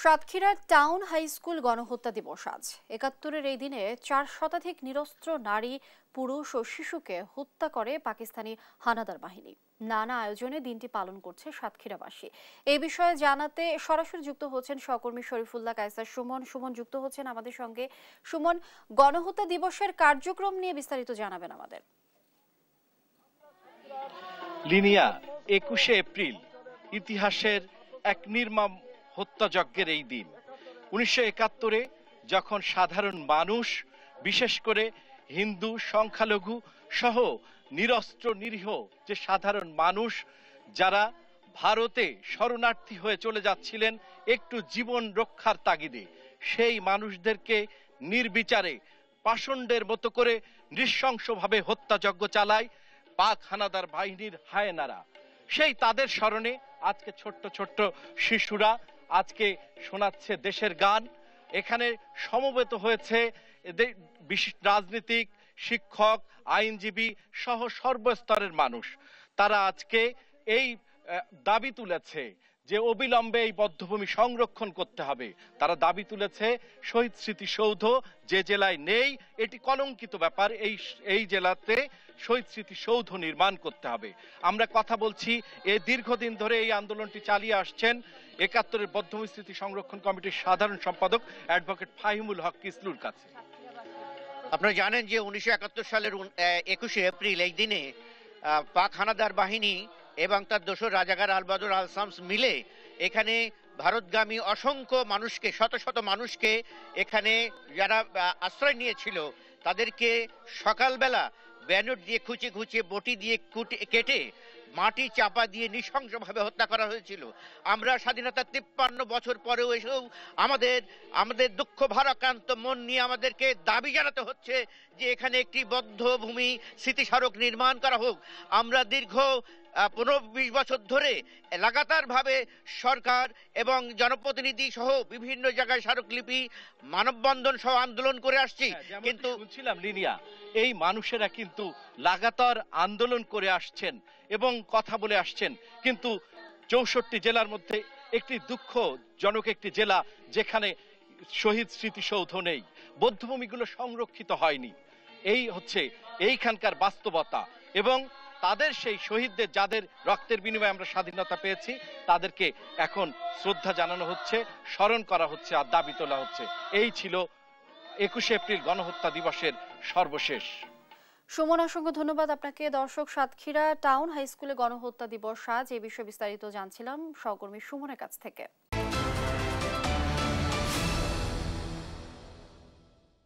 সাতক্ষীরার town high school গণহত্যা দিবস আজ। ৭১-এর এই দিনে ৪ শতাধিক নিরস্ত্র নারী, পুরুষ ও শিশুকে হত্যা করে পাকিস্তানি হানাদার বাহিনী। নানা আয়োজনে দিনটি পালন করছে সাতক্ষীরাবাসী। এই বিষয়ে জানাতে সরাসরি যুক্ত হচ্ছেন সহকর্মী শরীফুল্লাহ কায়সার সুমন। সুমন যুক্ত হচ্ছেন আমাদের সঙ্গে। সুমন, গণহত্যা দিবসের কার্যক্রম নিয়ে বিস্তারিত জানাবেন আমাদের। লিনিয়া ২১শে এপ্রিল ইতিহাসের এক নির্মম হত্যাযজ্ঞের এই দিন। ১৯৭১-এ যখন সাধারণ মানুষ, বিশেষ করে হিন্দু সংখ্যালঘু সহ নিরস্ত্র নিরীহ যে সাধারণ মানুষ যারা ভারতে শরণার্থী হয়ে চলে যাচ্ছিলেন একটু জীবন রক্ষার তাগিদে, সেই মানুষদেরকে নির্বিচারে পাষণ্ডের মতো করে নৃশংসভাবে হত্যাযজ্ঞ চালায় পাক হানাদার বাহিনীর হায়েনারা। সেই তাদের স্মরণে আজকে ছোট্ট ছোট্ট শিশুরা আজকে শোনাচ্ছে দেশের গান। এখানে সমবেত হয়েছে বিশিষ্ট রাজনীতিক, শিক্ষক, আইনজীবী সহ সর্বস্তরের মানুষ। তারা আজকে এই দাবি তুলেছে যে অবিলম্বে এই বধ্যভূমি সংরক্ষণ করতে হবে। তারা দাবি তুলেছে শহীদ স্মৃতিসৌধ যে জেলায় নেই, এটি কলঙ্কিত ব্যাপার, এই জেলাতে শহীদ স্মৃতিসৌধ নির্মাণ করতে হবে। আমরা কথা বলছি এই দীর্ঘদিন ধরে এই আন্দোলনটি চালিয়ে আসছেন ৭১-এর বধ্যভূমি স্মৃতি সংরক্ষণ কমিটির সাধারণ সম্পাদক অ্যাডভোকেট ফাহিমুল হক কিসলুর কাছে। আপনারা জানেন যে ১৯৭১ সালের ২১শে এপ্রিল এই দিনে পাক হানাদার বাহিনী এবং তার দোসর রাজাকার আল বদর আল শামস মিলে এখানে ভারতগামী অসংখ্য মানুষকে, শত শত মানুষকে এখানে যারা আশ্রয় নিয়েছিল তাদেরকে সকালবেলা ব্যানর দিয়ে খুঁচিয়ে খুঁচিয়ে বটি দিয়ে কেটে মাটি চাপা দিয়ে নৃশংসভাবে হত্যা করা হয়েছিল। আমরা স্বাধীনতার ৫৩ বছর পরেও এসেও আমাদের দুঃখ ভারাক্রান্ত মন নিয়ে আমাদেরকে দাবি জানাতে হচ্ছে যে এখানে একটি বদ্ধভূমি স্মৃতিস্মারক নির্মাণ করা হোক। আমরা দীর্ঘ ১৫-২০ বছর ধরে লাগাতারভাবে সরকার এবং জনপ্রতিনিধি সহ বিভিন্ন জায়গায় স্মারকলিপি, মানববন্ধন সহ আন্দোলন করে আসছি। কিন্তু শুনছিলাম লিনিয়া, এই মানুষেরা কিন্তু লাগাতার আন্দোলন করে আসছেন এবং কথা বলে আসছেন, কিন্তু ৬৪ জেলার মধ্যে একটি দুঃখজনক একটি জেলা যেখানে শহীদ স্মৃতিসৌধ নেই, বধ্যভূমিগুলো সংরক্ষিত হয়নি। এই হচ্ছে এইখানকার বাস্তবতা। এবং তাদের সেই শহীদদের যাদের রক্তের বিনিময়ে আমরা স্বাধীনতা পেয়েছি তাদেরকে এখন শ্রদ্ধা জানানো হচ্ছে, স্মরণ করা হচ্ছে আর দাবি তোলা হচ্ছে। এই ছিল ২১শে এপ্রিল গণহত্যা দিবসের সর্বশেষ। সুমন, অসংখ্য ধন্যবাদ আপনাকে। দর্শক, সাতক্ষীরা টাউন হাই স্কুলে গণহত্যা দিবস আজ, এই বিষয়ে বিস্তারিত জানছিলাম সহকর্মী সুমনের কাছ থেকে।